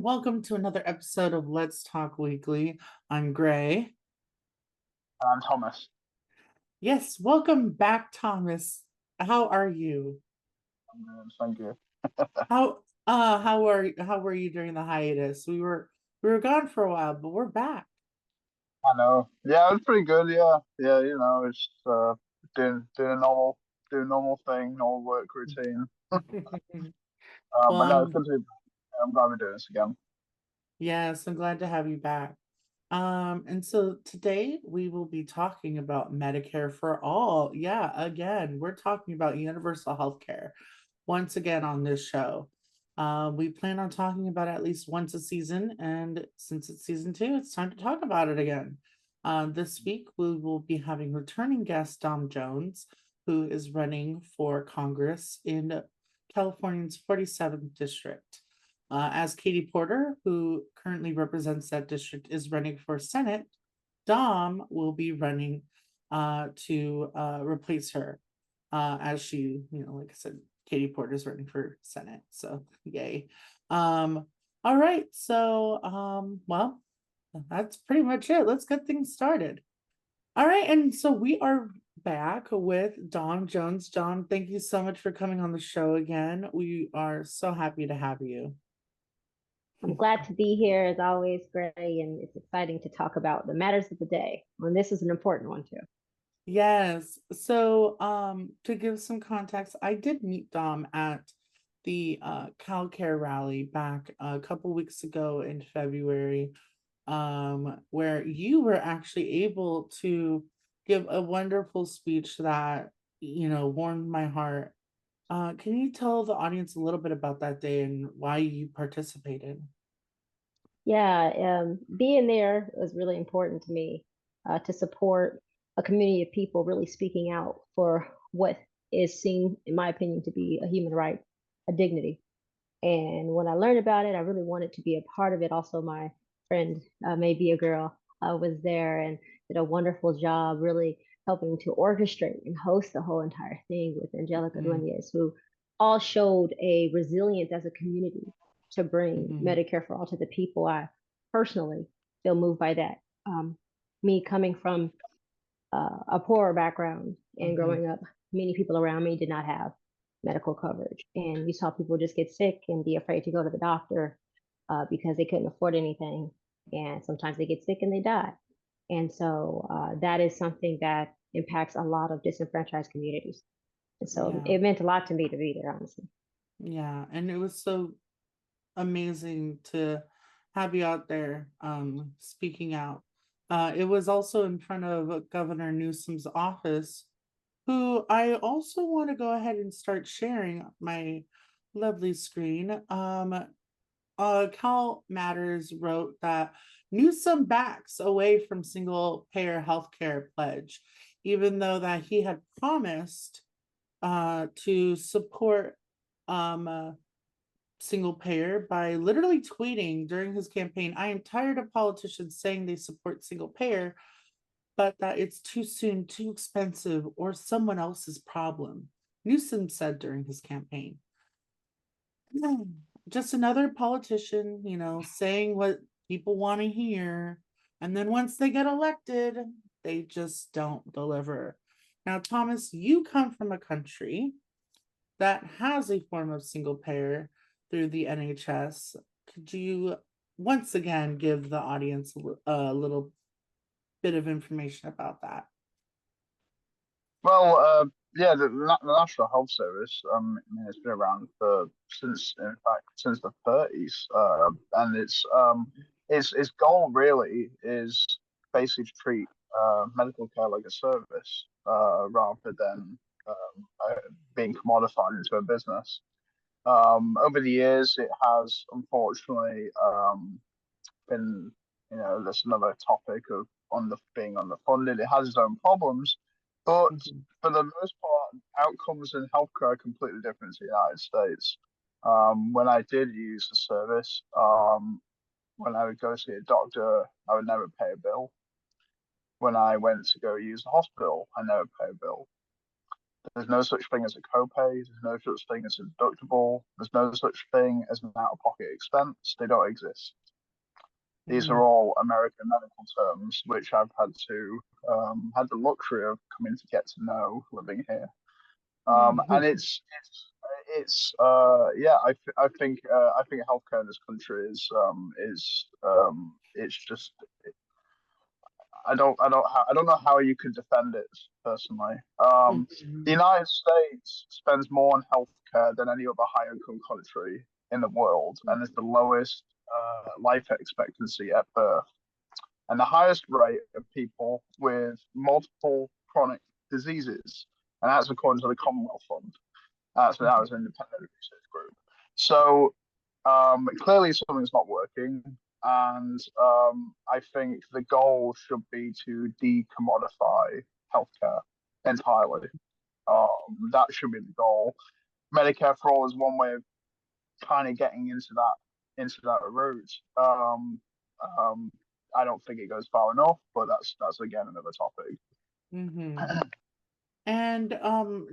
welcome to another episode of Let's Talk Weekly. I'm Gray. I'm Thomas. Yes, welcome back, Thomas. How are you? Thank you. How were you during the hiatus? We were gone for a while, but we're back. I know. Yeah, it was pretty good. Yeah, yeah. It's doing a normal thing, normal work routine. Well, But no, it's good to be. I'm glad we're doing this again. yes, I'm glad to have you back. And so today we will be talking about Medicare for all. Yeah, again, we're talking about universal health care once again on this show. We plan on talking about it at least once a season, and since it's season two, it's time to talk about it again. This week we will be having returning guest Dom Jones, who is running for Congress in California's 47th district. As Katie Porter, who currently represents that district, is running for Senate, Dom will be running to replace her, as she, like I said, Katie Porter's running for Senate. So yay. All right. So, well, that's pretty much it. Let's get things started. All right. And so we are back with Dom Jones. Dom, thank you so much for coming on the show again. We are so happy to have you. I'm glad to be here as always, Gray, and it's exciting to talk about the matters of the day. And this is an important one too. Yes. So, to give some context, I did meet Dom at the CalCare rally back a couple weeks ago in February, where you were actually able to give a wonderful speech that, warmed my heart. Can you tell the audience a little bit about that day and why you participated? Yeah, being there was really important to me to support a community of people really speaking out for what is seen, in my opinion, to be a human right, a dignity. And when I learned about it, I really wanted to be a part of it. Also, my friend, maybe a girl, was there and did a wonderful job really helping to orchestrate and host the whole entire thing with Angelica Mm-hmm, Dueñez, who all showed a resilience as a community to bring mm-hmm, Medicare for all to the people. I personally feel moved by that. Um, Me coming from a poorer background and mm-hmm. growing up, many people around me did not have medical coverage. And you saw people just get sick and be afraid to go to the doctor because they couldn't afford anything. And sometimes they get sick and they die. And so that is something that impacts a lot of disenfranchised communities. And so Yeah, it meant a lot to me to be there, honestly. yeah. And it was so amazing to have you out there speaking out. It was also in front of Governor Newsom's office, who I also want to go ahead and start sharing my lovely screen. Cal Matters wrote that Newsom backs away from single payer healthcare pledge, even though that he had promised to support single payer by literally tweeting during his campaign, I am tired of politicians saying they support single payer, but that it's too soon, too expensive, or someone else's problem. Newsom said during his campaign. Just another politician, saying what people want to hear. And then once they get elected, they just don't deliver. Now, Thomas, you come from a country that has a form of single payer through the NHS. Could you once again give the audience a little bit of information about that? Well, yeah, the National Health Service. I mean, it's been around for in fact, since the 30s. And its goal really is basically to treat medical care like a service, rather than being commodified into a business. Over the years, it has unfortunately been, that's another topic of being underfunded. It has its own problems, but Mhm, for the most part, outcomes in healthcare are completely different in the United States. When I did use the service, when I would go see a doctor, I would never pay a bill. When I went to go use the hospital, I never pay a bill. There's no such thing as a copay. There's no such thing as a deductible. There's no such thing as an out-of-pocket expense. They don't exist. These are Mhm. all American medical terms, which I've had the luxury of coming to get to know living here. And Mhm. I think healthcare in this country it's just I don't know how you could defend it personally. The Mhm. United States spends more on healthcare than any other high income country in the world, and is the lowest life expectancy at birth, and the highest rate of people with multiple chronic diseases, and that's according to the Commonwealth Fund. So that was an independent research group. So clearly something's not working, and I think the goal should be to decommodify healthcare entirely. That should be the goal. Medicare for all is one way of kind of getting into that route. Um, I don't think it goes far enough, but that's again another topic. Mhm. And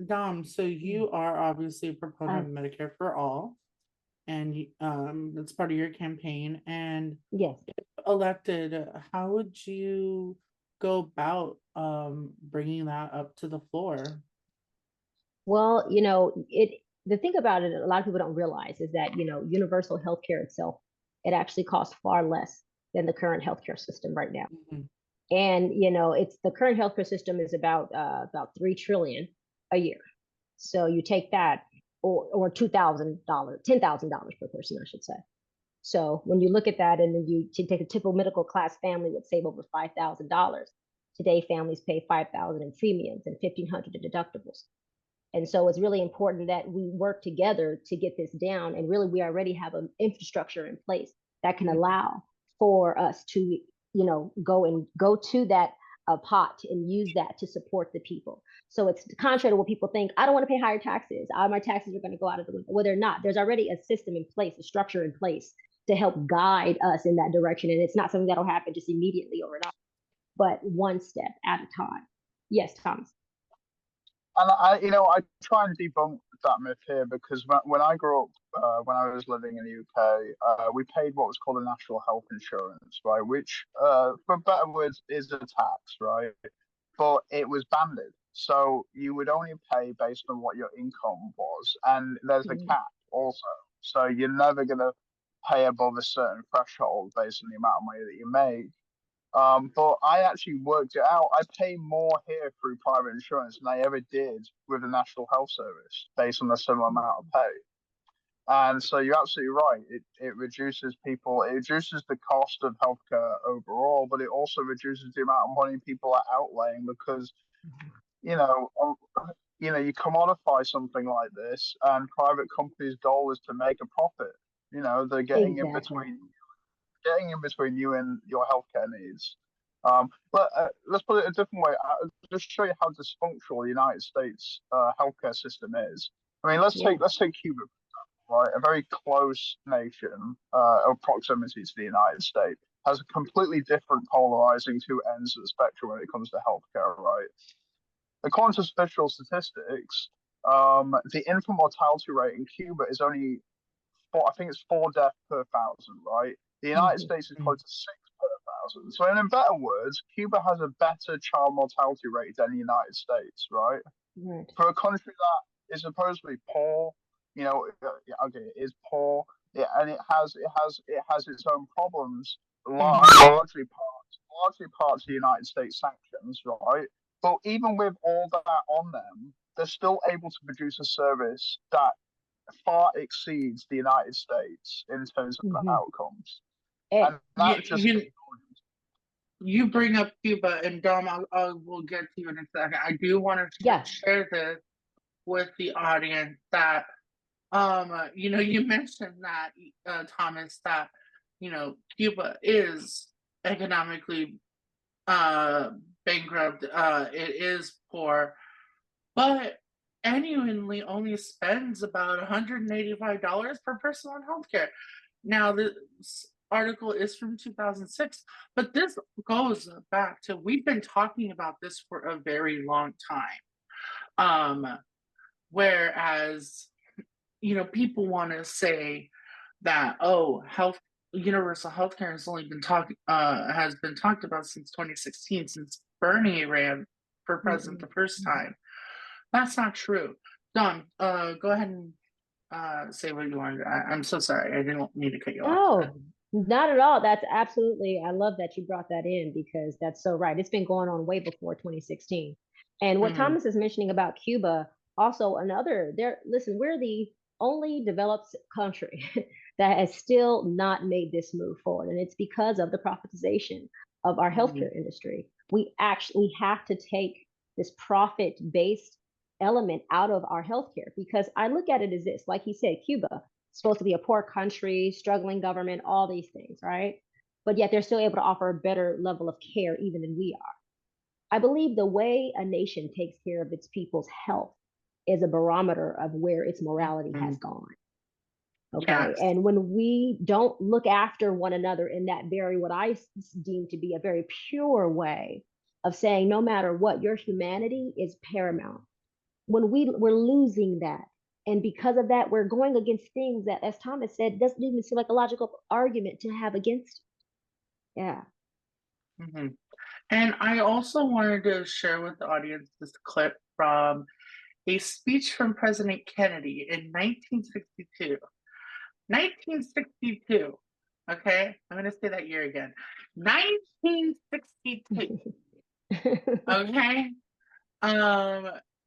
Dom, so you are obviously a Uh, proponent of Medicare for all, and that's part of your campaign. And yes. elected, how would you go about bringing that up to the floor? Well, the thing about it, a lot of people don't realize is that, universal healthcare itself, it actually costs far less than the current healthcare system right now. Mhm. And, it's the current healthcare system is about 3 trillion a year. So you take that, or $2,000, $10,000 per person, I should say. So when you look at that, and then you take a typical middle class family would save over $5,000. Today, families pay 5,000 in premiums and 1,500 in deductibles. And so it's really important that we work together to get this down. And really, we already have an infrastructure in place that can Mhm. allow for us to, go to that pot and use that to support the people. So it's contrary to what people think. I don't want to pay higher taxes. My taxes are going to go out of the window. Well, they're not. There's already a system in place, a structure in place to help guide us in that direction. And it's not something that'll happen just immediately overnight, but one step at a time. Yes, Thomas. And I try and debunk that myth here because when I grew up, when I was living in the UK, we paid what was called a national health insurance, right? Which, for better words, is a tax, right? But it was banded, so you would only pay based on what your income was, and there's a Mm-hmm. cap also. So you're never gonna pay above a certain threshold based on the amount of money that you make. But I actually worked it out. I pay more here through private insurance than I ever did with the National Health Service based on a similar amount of pay. And so you're absolutely right. It reduces it reduces the cost of healthcare overall, but it also reduces the amount of money people are outlaying because, you know, um, you commodify something like this, and private companies' goal is to make a profit. They're Exactly. getting in between you and your healthcare needs. But let's put it a different way. Just show you how dysfunctional the United States healthcare system is. I mean, Yeah. let's take Cuba, right? A very close nation of proximity to the United States has a completely different polarizing two ends of the spectrum when it comes to healthcare, right? According to official statistics, the infant mortality rate in Cuba is only I think it's 4 deaths per thousand, right? The United Hmm. States is close to 6 per thousand. So, in better words, Cuba has a better child mortality rate than the United States, right? Right. For a country that is supposedly poor, okay, it is poor, yeah, and it has its own problems, Mhm. largely parts of the United States sanctions, right? But even with all that on them, they're still able to produce a service that far exceeds the United States in terms of Hmm. outcomes, And and You, that just you you bring up Cuba, and Dom, I will get to you in a second. I do want to yeah. share this with the audience that you mentioned that Thomas, that Cuba is economically bankrupt, it is poor, but annually only spends about $185 per person on healthcare. Now, this article is from 2006, but this goes back to we've been talking about this for a very long time. Whereas, people want to say that, oh, universal healthcare has been talked about since 2016, since Bernie ran for president the first time. That's not true. Don, go ahead and say what you wanted. I'm so sorry. I didn't mean to cut you off. Oh, not at all. That's absolutely, I love that you brought that in because that's so right. It's been going on way before 2016. And what Mhm. Thomas is mentioning about Cuba, also another, listen, we're the only developed country that has still not made this move forward. And it's because of the privatization of our healthcare industry. We actually have to take this profit-based element out of our healthcare because I look at it as this, like he said, Cuba, supposed to be a poor country, struggling government, all these things, right? But yet they're still able to offer a better level of care even than we are. I believe the way a nation takes care of its people's health is a barometer of where its morality has gone. Okay. Yes. And when we don't look after one another in that very, what I deem to be a very pure way of saying, no matter what, your humanity is paramount. When we're losing that. And because of that, we're going against things that, as Thomas said, doesn't even seem like a logical argument to have against. Yeah. hmm And I also wanted to share with the audience this clip from a speech from President Kennedy in 1962. 1962. Okay, I'm going to say that year again. 1962. Okay.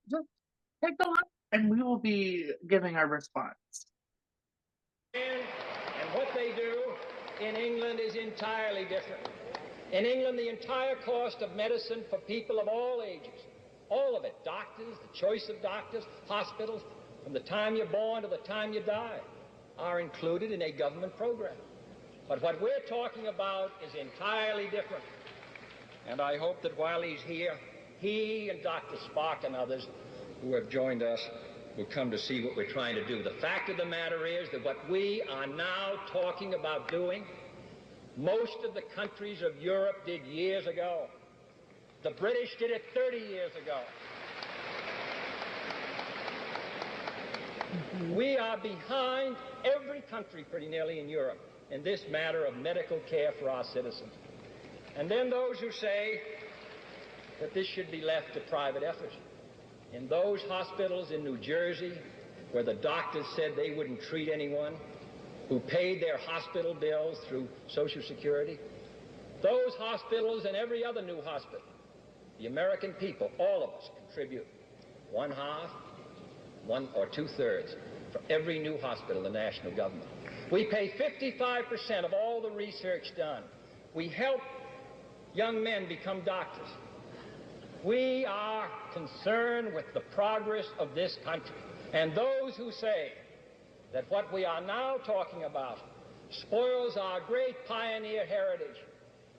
Just take a look and we will be giving our response. And what they do in England is entirely different. In England, the entire cost of medicine for people of all ages, all of it, doctors, the choice of doctors, hospitals, from the time you're born to the time you die, are included in a government program. But what we're talking about is entirely different. And I hope that while he's here, he and Dr. Spock and others who have joined us will come to see what we're trying to do. The fact of the matter is that what we are now talking about doing, most of the countries of Europe did years ago. The British did it 30 years ago. We are behind every country pretty nearly in Europe in this matter of medical care for our citizens. And then those who say that this should be left to private effort. In those hospitals in New Jersey where the doctors said they wouldn't treat anyone, who paid their hospital bills through Social Security, those hospitals and every other new hospital, the American people, all of us, contribute 1/2, 1 or 2/3 for every new hospital, the national government. We pay 55% of all the research done. We help young men become doctors. We are concerned with the progress of this country. And those who say that what we are now talking about spoils our great pioneer heritage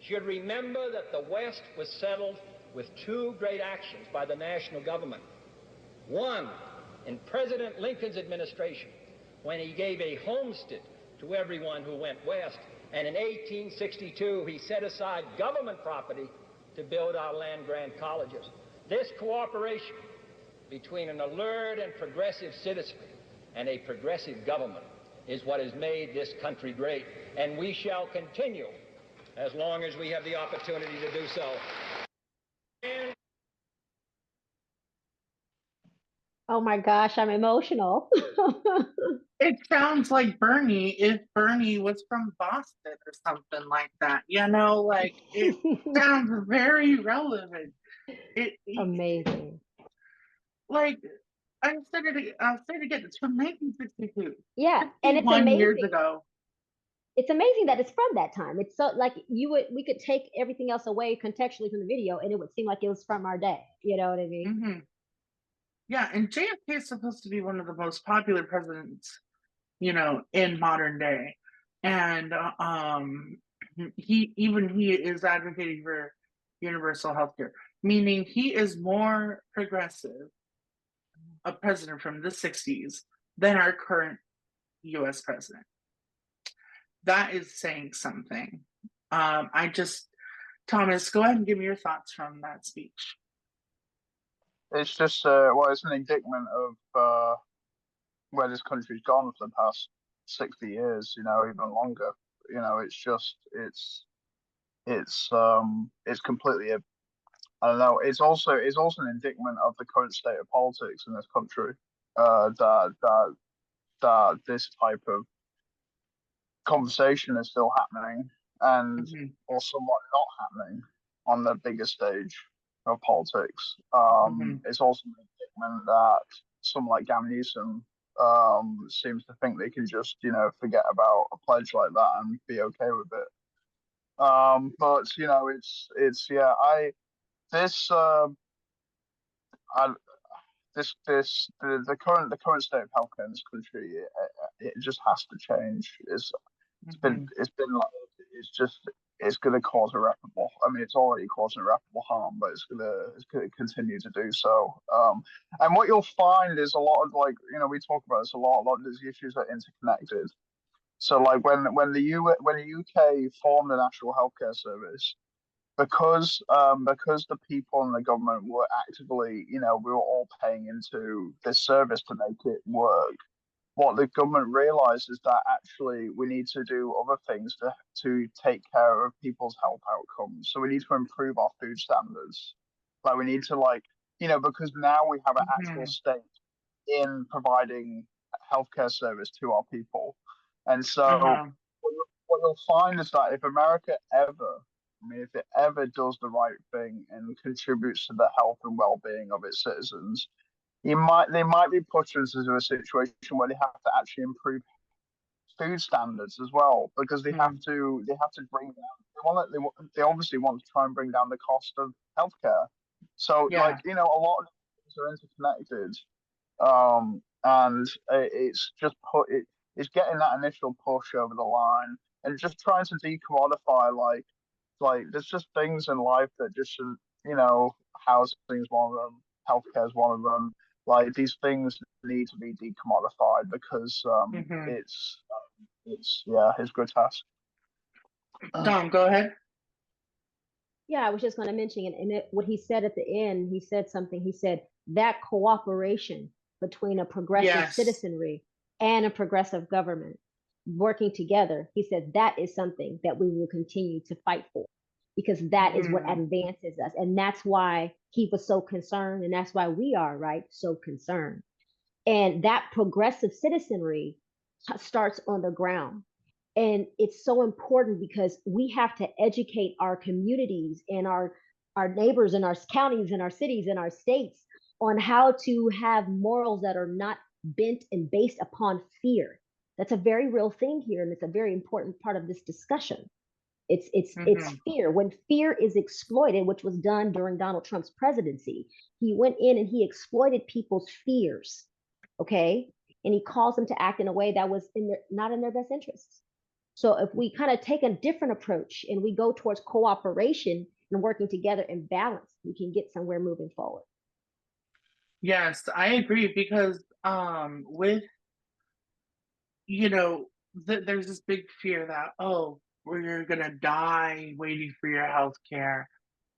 should remember that the West was settled with two great actions by the national government. One, in President Lincoln's administration, when he gave a homestead to everyone who went west, and in 1862 he set aside government property to build our land-grant colleges. This cooperation between an alert and progressive citizenry and a progressive government is what has made this country great, and we shall continue as long as we have the opportunity to do so. Oh my gosh, I'm emotional. It sounds like Bernie, if Bernie was from Boston or something like that. Like it sounds very relevant. Amazing. Like I'll say it again. It's from 1962, Yeah, and it's 51 years amazing. ago. It's amazing that it's from that time. It's so like we could take everything else away contextually from the video and it would seem like it was from our day. You know what I mean? Mm-hmm. Yeah, and JFK is supposed to be one of the most popular presidents, in modern day, and he is advocating for universal health care, meaning he is more progressive, a president from the 60s, than our current U.S. president. That is saying something. Thomas, go ahead and give me your thoughts from that speech. it's just well, it's an indictment of where this country's gone for the past 60 years, even longer. It's just it's completely I don't know. It's also an indictment of the current state of politics in this country. That this type of conversation is still happening, and Mhm. or somewhat not happening on the bigger stage of politics. Mhm. It's also an indictment that someone like Gavin Newsom seems to think they can just forget about a pledge like that and be okay with it. But it's yeah I this I the current state of healthcare in this country, it just has to change. Mhm. It's been like it's going to cause irreparable. I mean, it's already causing irreparable harm, but it's gonna continue to do so. And what you'll find is a lot of, like, we talk about this a lot. A lot of these issues are interconnected. So like when the UK formed the National Healthcare Service, because the people in the government were actively, we were all paying into this service to make it work. What the government realized is that actually we need to do other things to take care of people's health outcomes. So we need to improve our food standards. Like we need to, because now we have an actual Mhm. stake in providing healthcare service to our people. And so Uh-huh. what you'll find is that if America ever, I mean, if it ever does the right thing and contributes to the health and well-being of its citizens, they might be pushed into a situation where they have to actually improve food standards as well, because Mhm. they have to bring down they obviously want to try and bring down the cost of healthcare. So like Yeah. a lot of things are interconnected, and it's just it's getting that initial push over the line and just trying to decommodify, like there's just things in life that just should, housing's one of them, healthcare's one of them. Like these things need to be decommodified because Mhm. it's grotesque. Tom, go ahead. Yeah, I was just going to mention it. And what he said at the end, he said something. He said that cooperation between a progressive Yes. citizenry and a progressive government working together, he said that is something that we will continue to fight for because that is what Mhm. advances us. And that's why he was so concerned. And that's why we are, right, so concerned. And that progressive citizenry starts on the ground. And it's so important because we have to educate our communities and our neighbors and our counties and our cities and our states on how to have morals that are not bent and based upon fear. That's a very real thing here, and it's a very important part of this discussion. It's Mhm. fear. When fear is exploited, which was done during Donald Trump's presidency, he went in and he exploited people's fears. Okay, and he caused them to act in a way that was not in their best interests. So if we kind of take a different approach and we go towards cooperation and working together in balance, we can get somewhere moving forward. Yes, I agree because with there's this big fear that, oh, where you're gonna die waiting for your health care.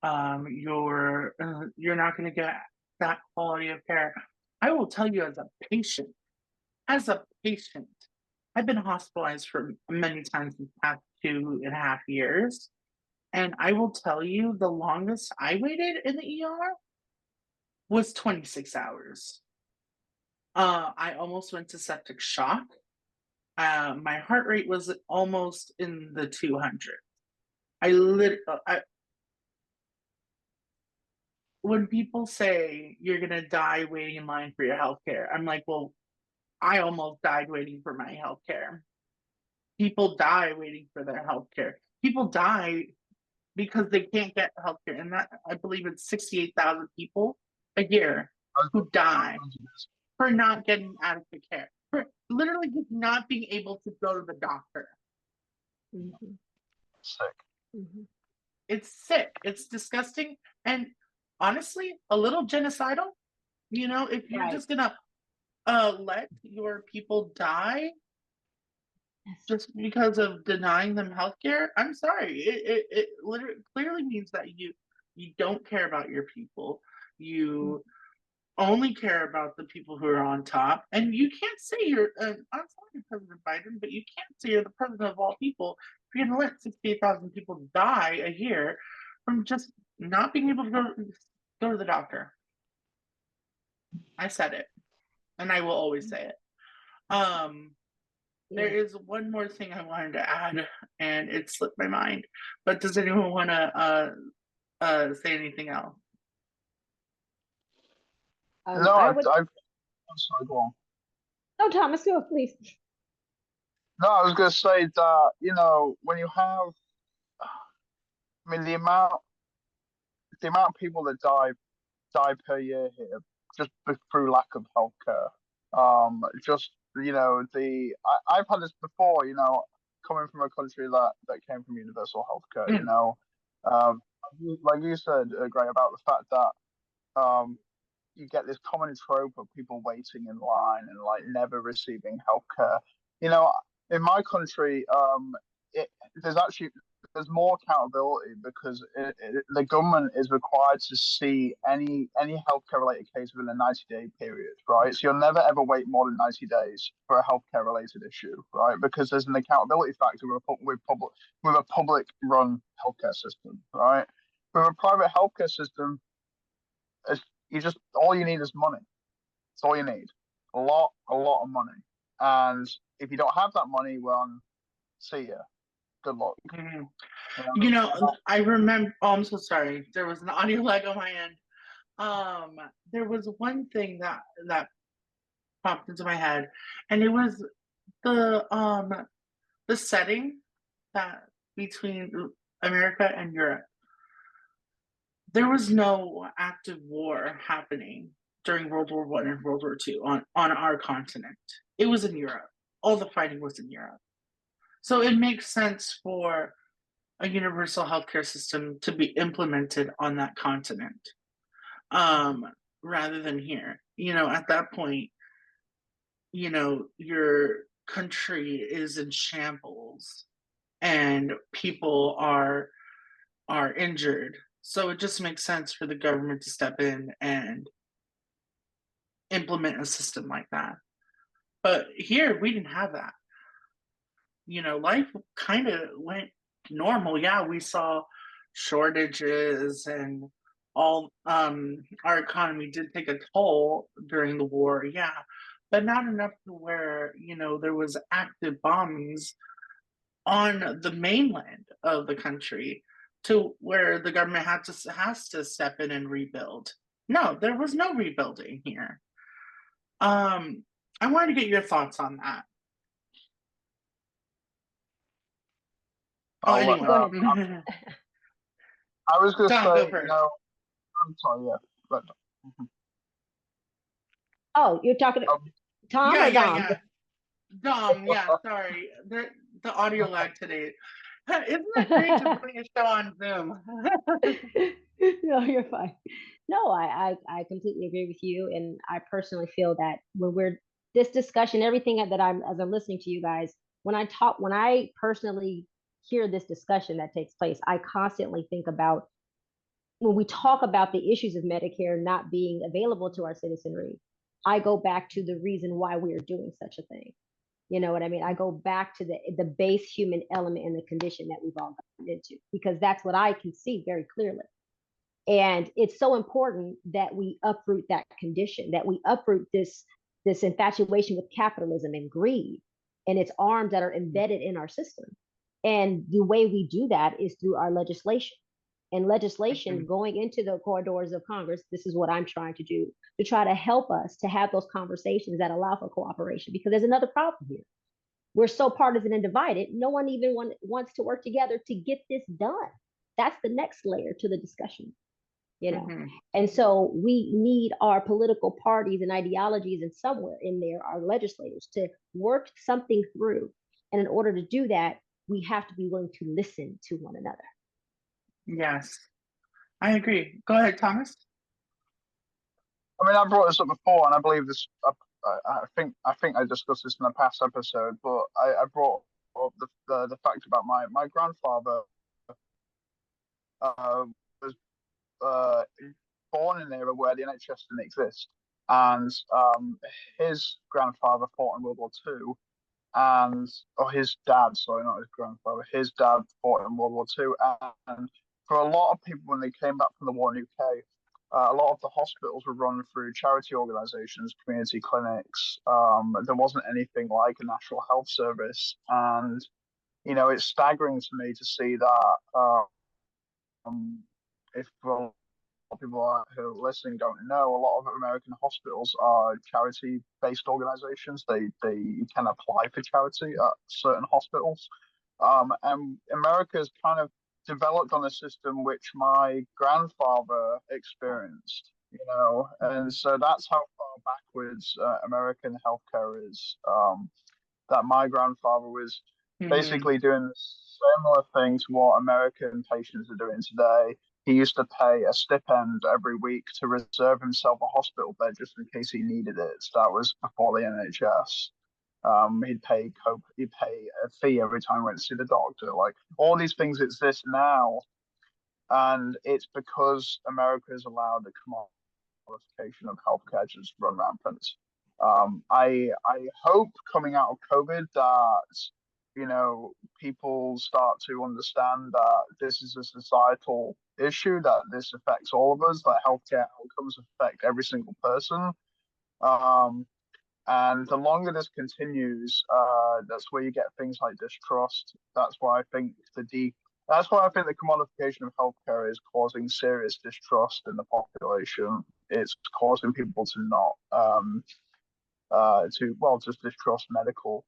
You're not gonna get that quality of care. I will tell you as a patient, I've been hospitalized for many times in the past 2.5 years. And I will tell you the longest I waited in the ER was 26 hours. I almost went to septic shock. My heart rate was almost in the 200. When people say you're gonna die waiting in line for your healthcare, I'm like, well, I almost died waiting for my healthcare. People die waiting for their healthcare. People die because they can't get healthcare, and that I believe it's 68,000 people a year who die for not getting adequate care, for literally just not being able to go to the doctor. Mm-hmm. Sick. Mm-hmm. It's sick. It's disgusting. And honestly, a little genocidal. If you're Right. just gonna let your people die Yes. just because of denying them healthcare, I'm sorry. It literally clearly means that you don't care about your people. You only care about the people who are on top. And you can't say you're, I'm sorry, President Biden, but you can't say you're the president of all people if you're going to let 68,000 people die a year from just not being able to go to the doctor. I said it, and I will always say it. There is one more thing I wanted to add, and it slipped my mind. But does anyone want to say anything else? No, I would. I'm sorry, go on. No, Thomas, go please. No, I was going to say that, you know, when you have, I mean, the amount of people that die per year here just through lack of healthcare. Just you know, I've had this before. You know, coming from a country that came from universal healthcare. You Mm. know, um, like you said, Gray, about the fact that you get this common trope of people waiting in line and like never receiving healthcare. You know, in my country, it, there's actually there's more accountability because the government is required to see any healthcare related case within a 90-day period, right? So you'll never ever wait more than 90 days for a healthcare related issue, right? Because there's an accountability factor with a public run healthcare system, right? With a private healthcare system, you just all you need is money. That's all you need. A lot of money. And if you don't have that money, well, see ya. Good luck. Mm. You You know, know? I remember. Oh, I'm so sorry. There was an audio lag on my end. There was one thing that popped into my head, and it was the setting that between America and Europe. There was no active war happening during World War One and World War Two on our continent. It was in Europe. All the fighting was in Europe. So it makes sense for a universal healthcare system to be implemented on that continent, um, rather than here. You know, at that point, you know, your country is in shambles and people are injured. So it just makes sense for the government to step in and implement a system like that. But here we didn't have that. You know, life kind of went normal. Yeah, we saw shortages and all our economy did take a toll during the war, yeah, but not enough to where, you know, there was active bombings on the mainland of the country to where the government has to step in and rebuild. No, there was no rebuilding here. I wanted to get your thoughts on that. Oh, I'll, Go ahead. I was going to Don, go say, you first. know, I'm sorry, yeah, but Oh, you're talking to um, Tom Yeah, or yeah, Dom? yeah. Dom, yeah, sorry. The audio lag today. Isn't that great just putting a show on Zoom? No, you're fine. No, I completely agree with you, and I personally feel that when we're this discussion, everything that I'm as I'm listening to you guys, when I personally hear this discussion that takes place, I constantly think about when we talk about the issues of Medicare not being available to our citizenry. I go back to the reason why we are doing such a thing. You know what I mean? I go back to the base human element and the condition that we've all gotten into because that's what I can see very clearly. And it's so important that we uproot that condition, that we uproot this infatuation with capitalism and greed and its arms that are embedded in our system. And the way we do that is through our legislation. And legislation Mhm. going into the corridors of Congress, this is what I'm trying to do to try to help us to have those conversations that allow for cooperation. Because there's another problem here. We're so partisan and divided, no one even wants to work together to get this done. That's the next layer to the discussion, you know. Mhm. And so we need our political parties and ideologies and somewhere in there our legislators to work something through, and in order to do that we have to be willing to listen to one another. Yes, I agree. Go ahead, Thomas. I mean, I brought this up before, and I believe this. I think I discussed this in a past episode, but I brought up the fact about my grandfather was uh, born in an era where the NHS didn't exist. and his grandfather fought in World War II, and or his dad, sorry, not his grandfather, his dad fought in World War II, and for a lot of people when they came back from the war in the UK, a lot of the hospitals were run through charity organisations, community clinics. There wasn't anything like a national health service, and it's staggering to me to see that. If people who are listening don't know, a lot of American hospitals are charity-based organizations. They you can apply for charity at certain hospitals, and America's kind of developed on a system which my grandfather experienced. And so that's how far backwards American healthcare is. That my grandfather was Hmm. basically doing a similar thing to what American patients are doing today. He used to pay a stipend every week to reserve himself a hospital bed just in case he needed it. So that was before the NHS. He'd pay a fee every time he went to see the doctor. Like all these things exist now, and it's because America has allowed the commodification of healthcare just run rampant. I hope coming out of COVID that people start to understand that this is a societal issue, that this affects all of us, that healthcare outcomes affect every single person. Um, and the longer this continues, that's where you get things like distrust. That's why I think the commodification of healthcare is causing serious distrust in the population. It's causing people to not just distrust medical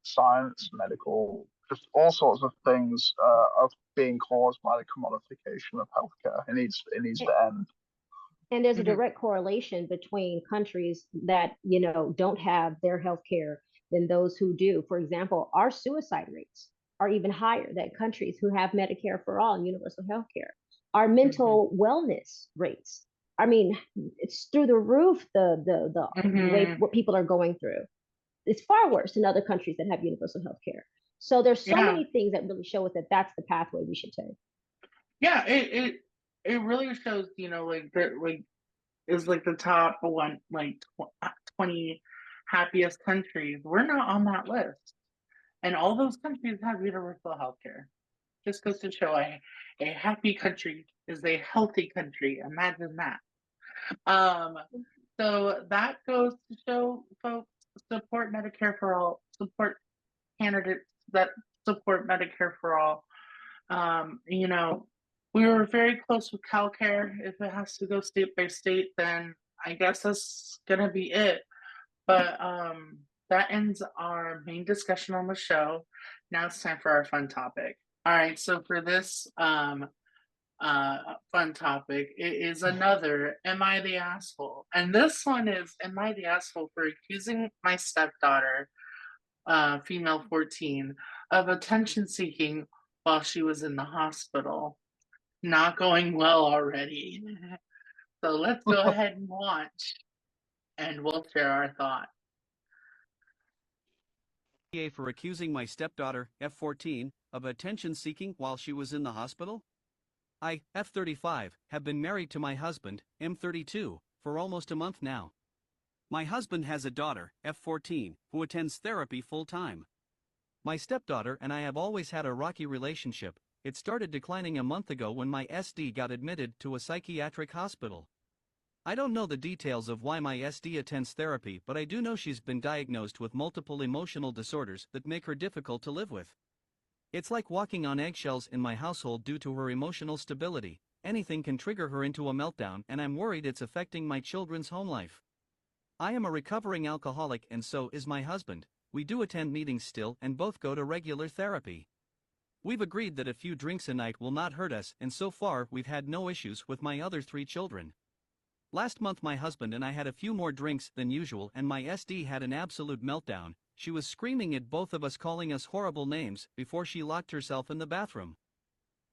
science, medical, just all sorts of things are being caused by the commodification of healthcare. It needs to end. And there's a Hmm. direct correlation between countries that don't have their health care than those who do. For example, our suicide rates are even higher than countries who have Medicare for all and universal health care. Our Hmm. mental wellness rates, I mean, it's through the roof, the way Hmm. what people are going through. It's far worse in other countries that have universal health care. So there's so Yeah. many things that really show us that that's the pathway we should take. Yeah. It really shows, like that, like is like the top one, like 20 happiest countries. We're not on that list, and all those countries have universal health care. Just goes to show a happy country is a healthy country. Imagine that. Um, so that goes to show folks support Medicare for all, support candidates that support Medicare for all. You know, we were very close with CalCare. If it has to go state by state, then I guess that's gonna be it. But that ends our main discussion on the show. Now it's time for our fun topic. All right, so for this fun topic, it is another Am I the Asshole? And this one is Am I the Asshole for accusing my stepdaughter, female 14, of attention seeking while she was in the hospital? Not going well already. So let's go ahead and watch and we'll share our thoughts. For accusing my stepdaughter, F14, of attention seeking while she was in the hospital? I, F35, have been married to my husband, M32, for almost a month now. My husband has a daughter, F14, who attends therapy full time. My stepdaughter and I have always had a rocky relationship. It started declining a month ago when my SD got admitted to a psychiatric hospital. I don't know the details of why my SD attends therapy, but I do know she's been diagnosed with multiple emotional disorders that make her difficult to live with. It's like walking on eggshells in my household due to her emotional stability. Anything can trigger her into a meltdown, and I'm worried it's affecting my children's home life. I am a recovering alcoholic, and so is my husband. We do attend meetings still and both go to regular therapy. We've agreed that a few drinks a night will not hurt us, and so far we've had no issues with my other 3 children. Last month my husband and I had a few more drinks than usual and my SD had an absolute meltdown. She was screaming at both of us, calling us horrible names, before she locked herself in the bathroom.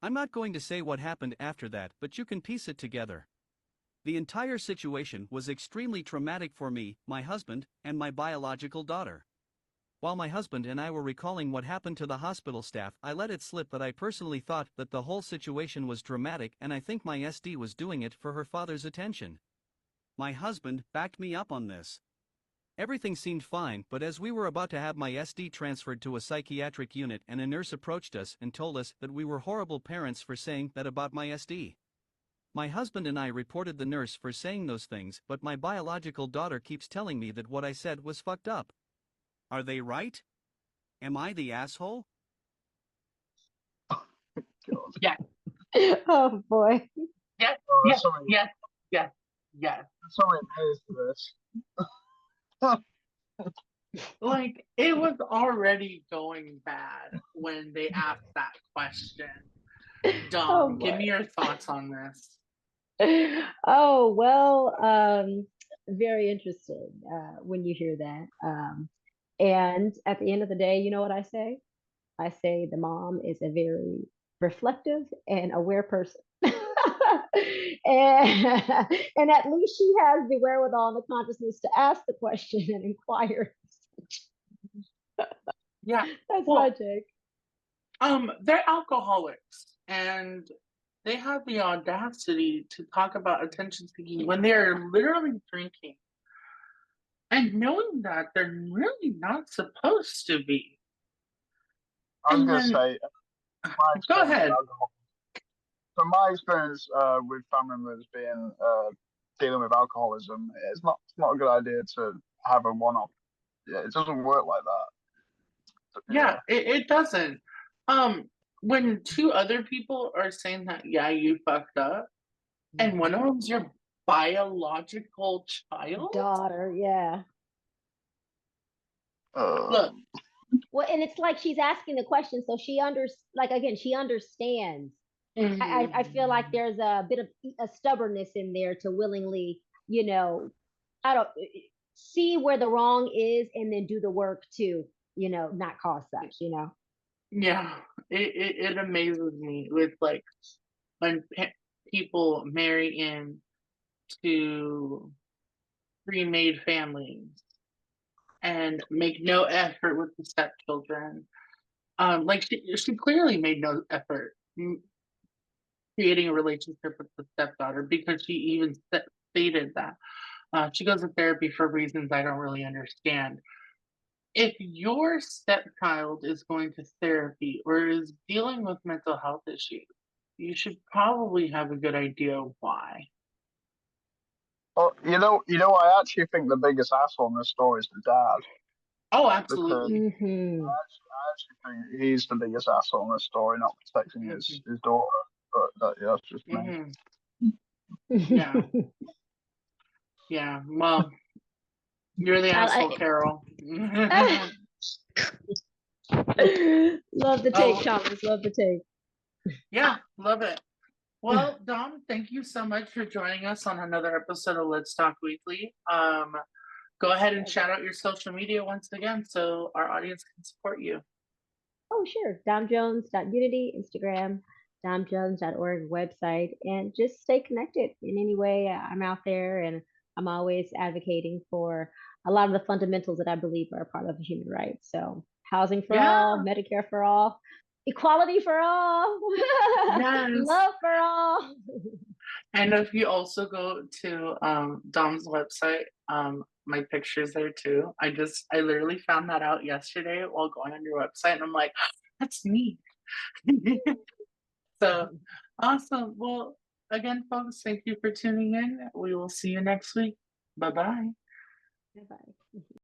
I'm not going to say what happened after that, but you can piece it together. The entire situation was extremely traumatic for me, my husband, and my biological daughter. While my husband and I were recalling what happened to the hospital staff, I let it slip that I personally thought that the whole situation was dramatic and I think my SD was doing it for her father's attention. My husband backed me up on this. Everything seemed fine, but as we were about to have my SD transferred to a psychiatric unit, and a nurse approached us and told us that we were horrible parents for saying that about my SD. My husband and I reported the nurse for saying those things, but my biological daughter keeps telling me that what I said was fucked up. Are they right? Am I the asshole? God. Yeah, Oh boy. yes, Oh, yes, sorry. yes, yes, yes. There's so many layers to this. Like, it was already going bad when they asked that question. Oh Dom, give boy. me your thoughts on this. Oh well, very interesting when you hear that. And at the end of the day, you know what I say? I say the mom is a very reflective and aware person. and, and at least she has the wherewithal and the consciousness to ask the question and inquire. Yeah, That's my well, take. they're alcoholics, and they have the audacity to talk about attention seeking when they're literally drinking and knowing that they're really not supposed to be. I was And going to then, say, my go experience with ahead. alcohol. From my experience with family members being dealing with alcoholism, it's not a good idea to have a one-off. Yeah, it doesn't work like that. Yeah, Yeah. it doesn't. When two other people are saying that, yeah, you fucked up, and one of them's your biological child, Daughter, yeah. look, Um, Well, and it's like she's asking the question, so she like again, she understands. I feel like mm, there's a bit of a stubbornness in there to willingly, you know, I don't see where the wrong is and then do the work to, not cause such, yeah, it amazes me with like when people marry in to pre-made families and make no effort with the stepchildren. Like she clearly made no effort creating a relationship with the stepdaughter because she even stated that she goes to therapy for reasons I don't really understand. If your stepchild is going to therapy or is dealing with mental health issues, you should probably have a good idea why. well, I actually think the biggest asshole in this story is the dad Oh, because absolutely. Mm-hmm. I actually think he's the biggest asshole in this story, not protecting his Hmm. his daughter. But that's just me. Hmm. Yeah, yeah. Well, you're the asshole, I, Carol. love the take, Oh, Thomas. Love the take. yeah, love it. Well, Dom, thank you so much for joining us on another episode of Let's Talk Weekly. Go ahead and shout out your social media once again so our audience can support you. Oh, sure. DomJones.unity, Instagram, domjones.org website, and just stay connected in any way. I'm out there and I'm always advocating for a lot of the fundamentals that I believe are a part of human rights. So, housing for all, Yeah, Medicare for all, equality for all, yes. love for all. And if you also go to Dom's website, my picture's there too. I literally found that out yesterday while going on your website, and I'm like, that's me. So awesome. Well, again, folks, thank you for tuning in. We will see you next week. Bye bye. Bye-bye.